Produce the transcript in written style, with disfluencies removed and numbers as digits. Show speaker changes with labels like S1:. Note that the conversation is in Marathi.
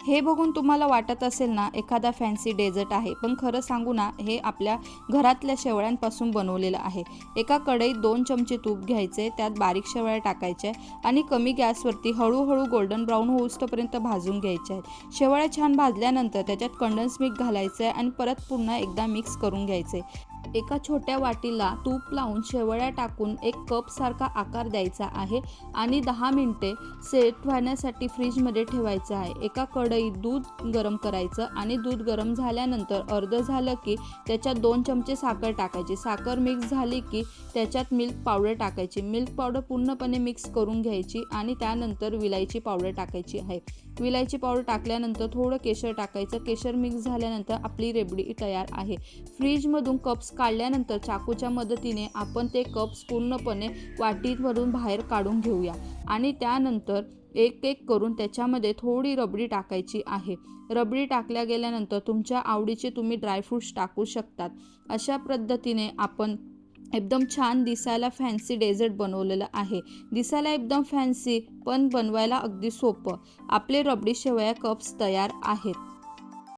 S1: हे बघून तुम्हाला वाटत असेल ना एखादा फॅन्सी डेझर्ट आहे, पण खरं सांगू ना हे आपल्या घरातल्या शेवळ्यांपासून बनवलेलं आहे। एका कढईत 2 चमचे तूप घ्यायचे, त्यात बारीक शेवळ्या टाकायच्या आणि कमी गॅसवरती हळूहळू गोल्डन ब्राऊन होईस्तोपर्यंत भाजून घ्यायच्या आहेत। शेवळ्या छान भाजल्यानंतर त्याच्यात कंडेन्स मिल्क घालायचं आहे आणि परत पुन्हा एकदा मिक्स करून घ्यायचे। एका छोट्या वाटीला तूप लावून शेवळ्या टाकून एक कप सारखा आकार द्यायचा आहे आणि 10 मिनिटे सेट होण्यासाठी फ्रीजमध्ये ठेवायचं आहे। एका कढईत दूध गरम करायचं आणि दूध गरम झाल्यानंतर अर्ध झालं की त्याच्यात 2 चमचे साखर टाकायची। साखर मिक्स झाली की त्याच्यात मिल्क पावडर टाकायची। मिल्क पावडर पूर्णपणे मिक्स करून घ्यायची आणि त्यानंतर विलायची पावडर टाकायची आहे। विलायची पावडर टाकल्यानंतर थोडं केशर टाकायचं। केशर मिक्स झाल्यानंतर आपली रेबडी तयार आहे। फ्रीजमधून कप्स काढल्यानंतर चाकूच्या मदतीने आपण ते कप्स पूर्णपणे वाटीवरून बाहेर काढून घेऊया आणि त्यानंतर एक एक करून त्याच्यामध्ये थोडी रबडी टाकायची आहे। रबडी टाकल्या गेल्यानंतर तुमच्या आवडीचे तुम्ही ड्रायफ्रूट्स टाकू शकतात। अशा पद्धतीने आपण एकदम छान दिसायला फॅन्सी डेझर्ट बनवलेलं आहे। दिसायला एकदम फॅन्सी पण बनवायला अगदी सोपं। आपले रबडी शेवया कप्स तयार आहेत।